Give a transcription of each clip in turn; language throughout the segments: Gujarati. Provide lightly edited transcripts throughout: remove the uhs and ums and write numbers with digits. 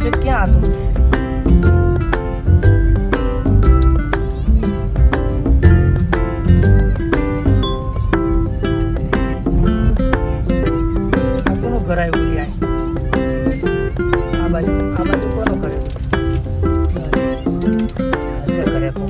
વચ્ચે ક્યાં હતું? આ કોનું ઘર આવ્યું યાર? આ બાજુ કોનું ઘર આવ્યું? હશે ઘરે કો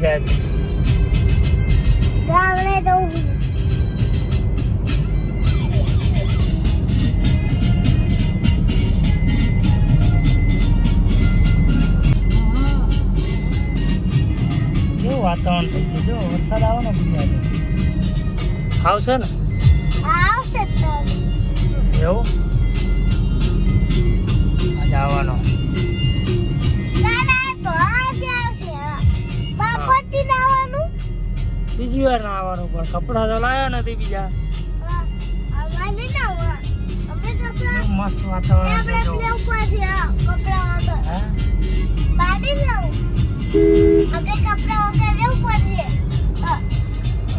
જાય ગામડે જવું. કેવું વાતાવરણ થઈ ગયું? જો વરસાદ આવે ને બીજા આવશે ને? આવશે તો એવું આજે આવવાનો. બીજી વાર ના આવવાનું, પણ કપડા તો લાયા નથી બીજા. મસ્ત વાતાવરણ છે જો.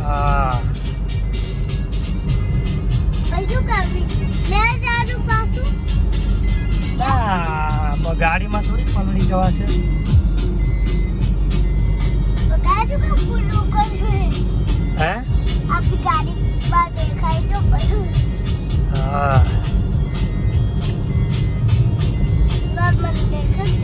હા ના ગાડીમાં થોડી પલળી જવાશે. હે આપણી ગાડી બહાર દેખાય તો બધું. હા નોર્મલ દેખાય.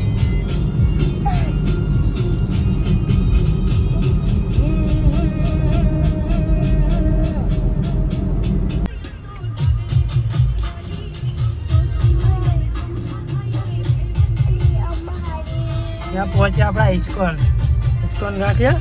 ત્યાં પહોંચ્યા આપણા ઇસ્કોન ગાંઠિયા.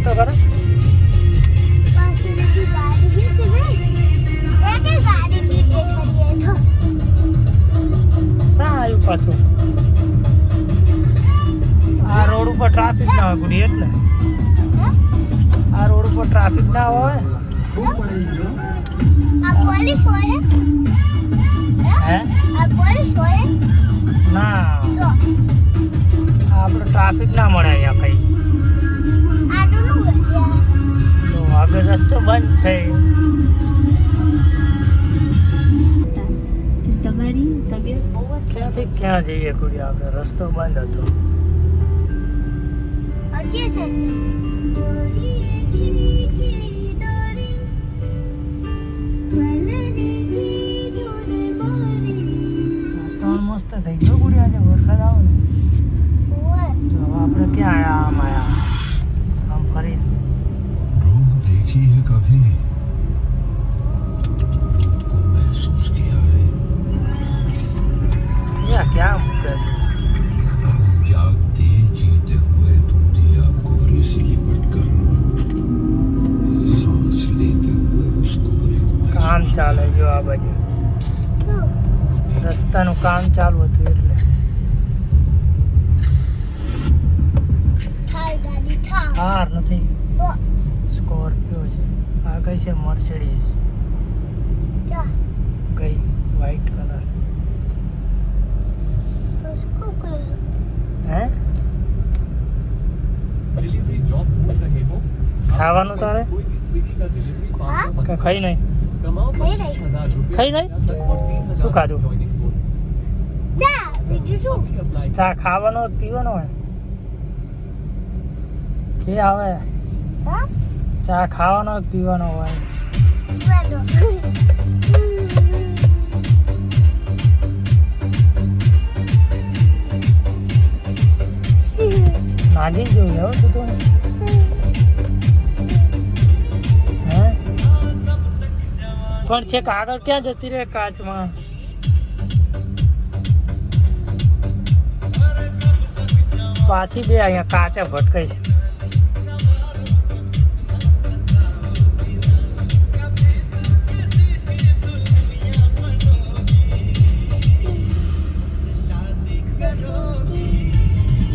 તો કરો પાછું આ રોડ ઉપર ટ્રાફિક ના હોય ગુડી, એટલે આ રોડ ઉપર ટ્રાફિક ના હોય. હે ના આપણે ટ્રાફિક ના મળે અહીંયા કઈ. તો આગળ રસ્તો બંધ છે. તમારી તબિયત બહુ જ ક્યાંથી ક્યાં જઈએ ગુડી? આપણે રસ્તો બંધ હતો. વાતાવરણ મસ્ત થઈ ગયું ગુડી. આજે વરસાદ આવે ને તો હવે આપણે ક્યાં આયા? આમ આયા આમ ફરી देखी है कभी तो महसूस किया है क्या मूके કામ ચાલે જો આ બાજુ શું? રસ્તાનું કામ ચાલુ હતું એટલે થાર ગાડી થાર. કાર નથી તો સ્કોર્પિયો છે આ કઈ છે મર્સિડીઝ જા. કઈ વ્હાઈટ કલર તો શું કર્યું? હે डिलीवरी जॉब ढूंढ रहे हो ખાવાનું તારે कोई भी स्विगी का डिलीवरी हाँ? કે ખાઈ નહીં कमाओ नहीं नहीं। 25,000 रुपए खाई नहीं? तक और 3,000 શું ખાધું? joining bonus। જા બીજું શું? अभी apply ચા ખાવાનો હોય કે પીવાનો હોય કે આવે હા ચા ખાવાનો હોય કે પીવાનો હોય બેઠો. નાગીન જેવું લેવો તું તો હે પણ છે આગળ ક્યાં જતી રહે કાચમાં પાછી બે અહીંયા કાચે ભટકાઈ છે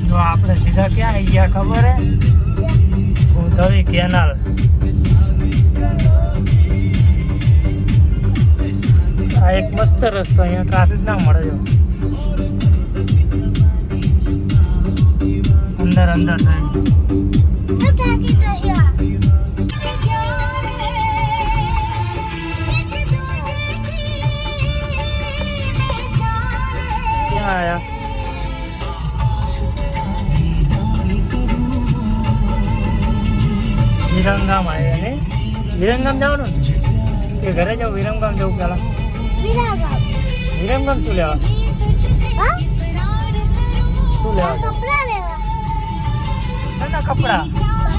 જો આપણે સીધા ક્યાં આવી ગયા ખબર હે ગોધવી કેનાલ આ એક મસ્ત રસ્તો અહીંયા ટ્રાફિક ના મળે જો અંદર અંદર થાય શું થાકી ગયા? ક્યાં આયા વિરમગામ આવ્યા ને વિરમગામ જવાનું ને? કે ઘરે જાવ વિરમગામ જવું પેલા વિરાગામ. વિરમગામ શું લેવા હા શું લેવા જાવ? કપડા લેવા. શાના કપડા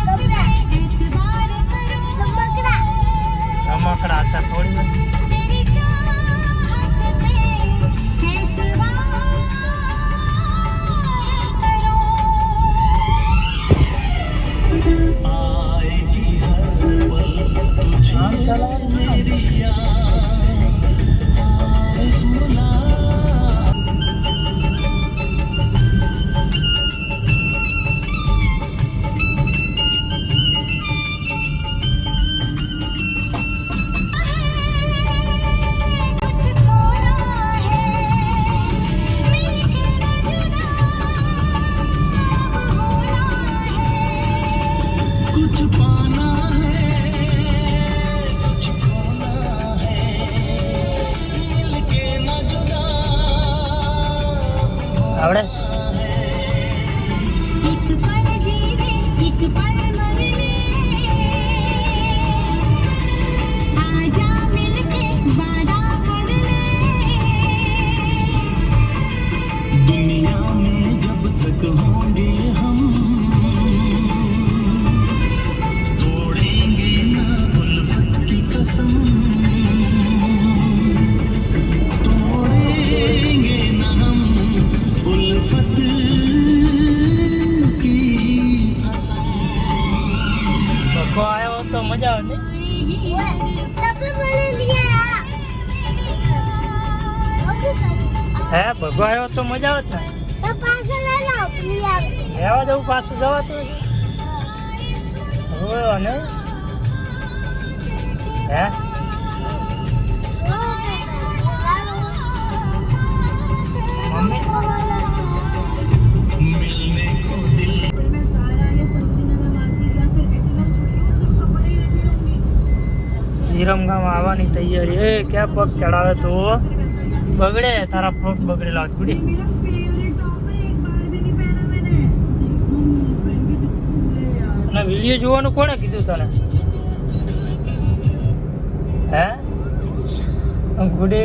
કપડા રમકડા. રમકડા હતા થોડી વાર. આમ ચલાવવાનું ના. આવડે दुनिया में जब तक होंगे हम तोड़ेंगे ना उल्फत की कसम तोड़ेंगे ना हम उल्फत की कसम ભગો આવ્યો હોત તો મજા આવે ને ઓય, તમે મને લઈ આયા. ઓકે સાહેબ. હે ભગો આવ્યો હોત તો મજા આવે ને તો પાછો લઈ લો લઈ આવે. લેવા જવું પાછું જવાતું હોય ને હે મમ્મી मिलने को दिल વિરમગામ આવવાની તૈયારી એ ક્યાં પગ ચડાવે તો બગડે તારા પગ બગડેલા છોડી અને વિડીયો જોવાનું કોણે કીધું તને હે ગુડે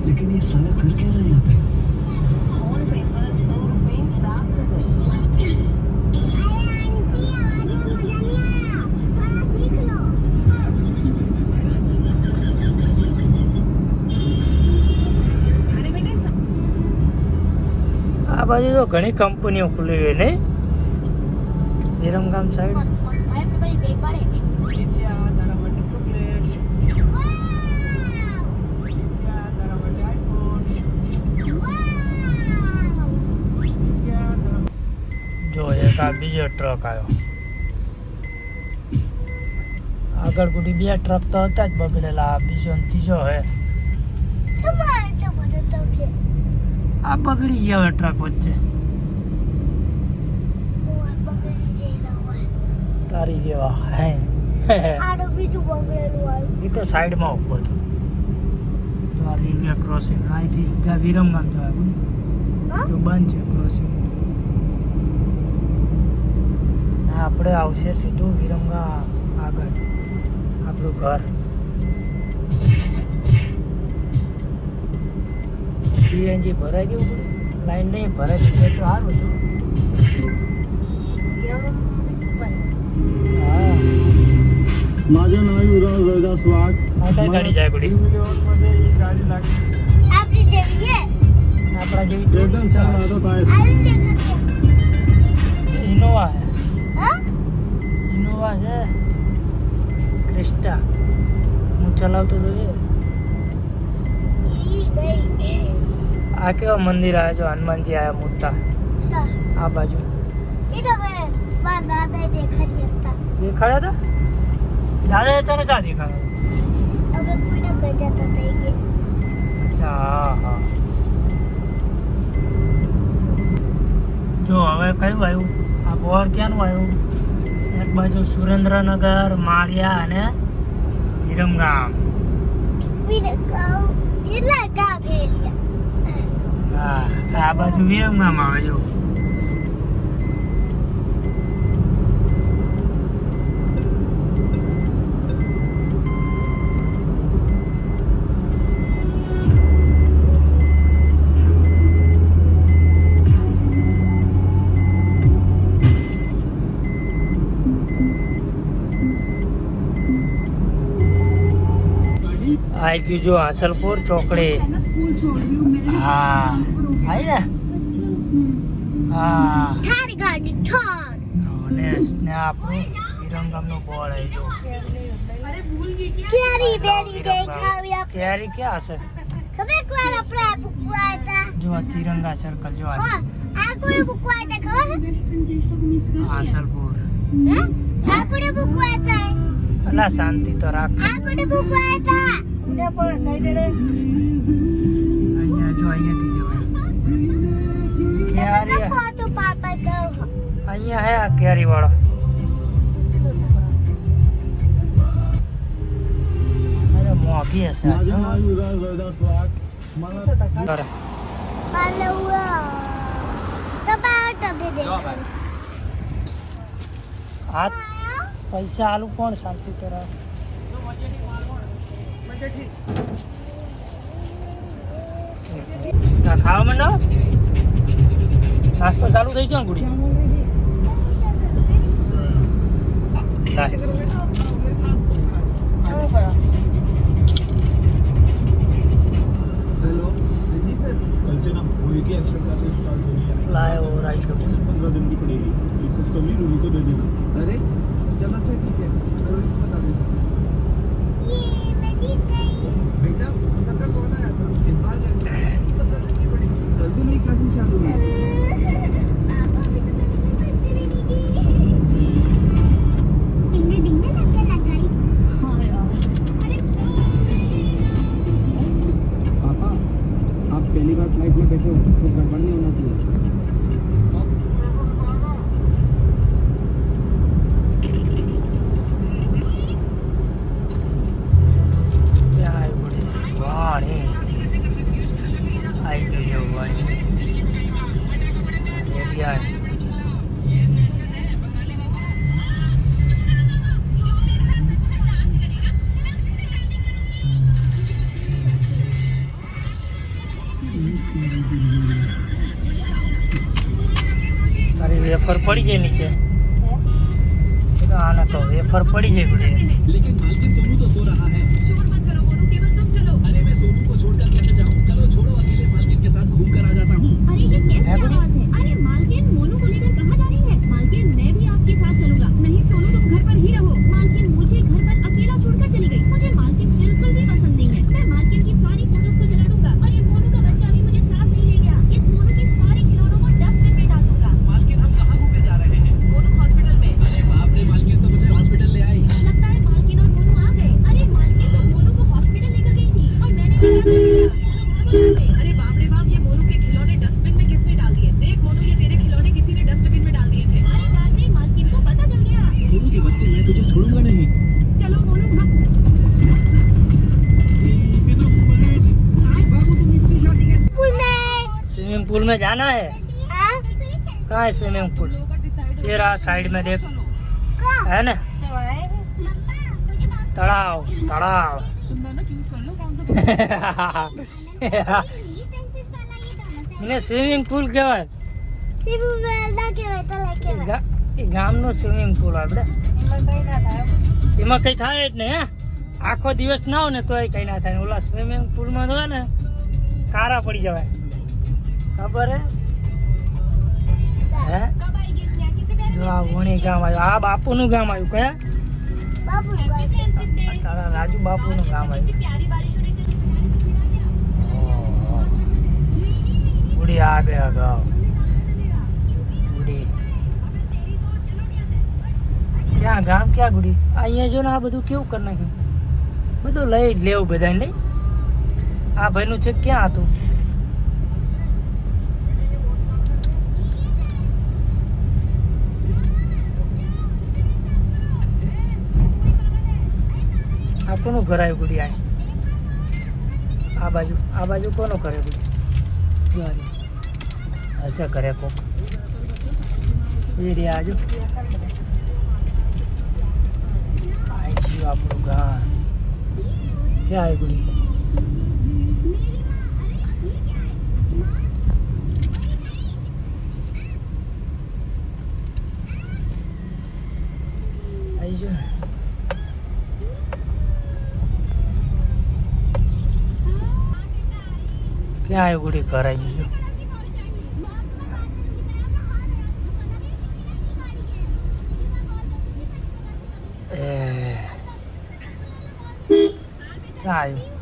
लेकिन ये साला कर क्या रहा है यहाँ पे બાજુ તો ઘણી કંપનીઓ ખુલી ગઈ નહીં વિરમગામ સાઈડ. જો એક આ બીજો ટ્રક આવ્યો. આગળ ગુડી 2 ટ્રક તો હતા જ બગડેલા, આ બીજો ને ત્રીજો હે. આ બગડી ગયા હવે ટ્રક વચ્ચે. તારી જેવા હે એ તો સાઈડમાં ઉભો હતો. જો આ રેલવે ક્રોસિંગ અહીંથી ત્યાં વિરમગામ જવાય તો બંધ છે ક્રોસિંગ. આપણે આવશે સીધું વિરમગામ આગળ આપણું ઘર. સીએનજી ભરાઈ ગયું લાઈન નહીં ભરાઈ દીધું તો સારું હતું. હા माझं नाव युवराज रविदास वाघ. આ કઈ ગાડી જાય ગુડી? આપણા જેવી एकदम छान वाजत आहे. ઇનોવા છે. ઇનોવા છે ક્રિસ્ટા. હું ચલાવતો તો એ. આ કેવા મંદિર આવે જો હનુમાનજી આયા મોટા આ બાજુ દેખાડ્યા હતા. દાદા તને ચા દેખાડ્યા? અચ્છા હા હા. જો હવે કયું આવ્યું આ બોર ક્યાંનું આવ્યું? એક બાજુ સુરેન્દ્રનગર, માળિયા અને વિરમગામ. હા આ બાજુ વિરમગામ આવે જો. आई की जो हासलपुर ચોકડી. હા આઈ ને. હા અને ને આપણું વિરમગામનો બોર્ડ આવી જો. કેરી ક્યાં હશે? જો આ તિરંગા સર્કલ જો હાસલપુર. અલા શાંતિ તો રાખ. અહીંયા જો અહીંયાથી જવાય. અહીંયા હે આ કેરી વાળો. અરે મોંઘી હશે આ. माझं नाव युवराज रविदास वाघ. मला બરાબર. આ પૈસા આલુ કોણ શાંતિ કરાવે? ખાવા માંડો. નાસ્તો ચાલુ થઈ ગયો ને ગુડી? हेलो कल से ना मूवी की एक्शन क्लासेस स्टार्ट होनी है. લાયો રાઈટ. 15 दिन की पड़ेगी. ये कुछ कमी रूही को दे देना. अरे चलो अच्छा ठीक है. रोहित को बता देना. बेटा सबका कॉल आया था. इस बार कल से नई क्लासेस चालू हुई. पापा आप पहली बार फ्लाइट में बैठे हो तो गड़बड़ नहीं होना चाहिए. તારી વેફર પડી જાય નીચે. આના તો વેફર પડી જાય બધે. लेकिन मालकिन सोनू तो सो रहा है. शोर मत करो मोनू, केवल तुम चलो. अरे मैं सोनू को छोड़कर कैसे जाऊं? चलो छोड़ो, अकेले मालकिन के साथ घूम कर आ जाता हूं. अरे ये कैसी आवाज है? पूल में जाना है? हाँ कहाँ है स्विमिंग पूल? ये रहा साइड में देख, कहाँ है ना मम्मा मुझे बहुत तालाब तालाब प्रिंसेस वाला ये दोनों से એને સ્વિમિંગ પુલ કહેવાય. सीबू वेलदा के वेता लेके એ ગામનો સ્વિમિંગ પુલ આપણે એમાં કઈ થાય જ નહીં. હે આખો દિવસ ના હોય ને તોય કઈ ના થાય. ઓલા સ્વિમિંગ પુલમાં તો હે ને કારા પડી જવાય, ખબર હે? જો આ વણી ગામ આવ્યું, આ બાપુનું ગામ આવ્યું. કયા? बाबू આ તારા રાજુ બાપુનું ગામ આવ્યું. ગુડી આ બે ગામ ગુડી ક્યાં ગામ ક્યાં ગુડી? અહીંયા જો ને આ બધું કેવું કરી નાખ્યું, બધું લઈ જ લેવું બધાને. નહીં આ ભાઈનું છે ક્યાં હતું? આ કોનું ઘર આવ્યું ગુડી? આ બાજુ કોનું ઘરે ગુડી? જો આ રહ્યું. હશે ઘરે કોક. એ રે આજુ આઈ ગયું આપણું ગામ. ક્યાં આવ્યું ગુડી? આવી ગયું ને? ક્યાં આવ્યું ગુડી? ઘર આવી ગયું. એ ક્યાં આવ્યું?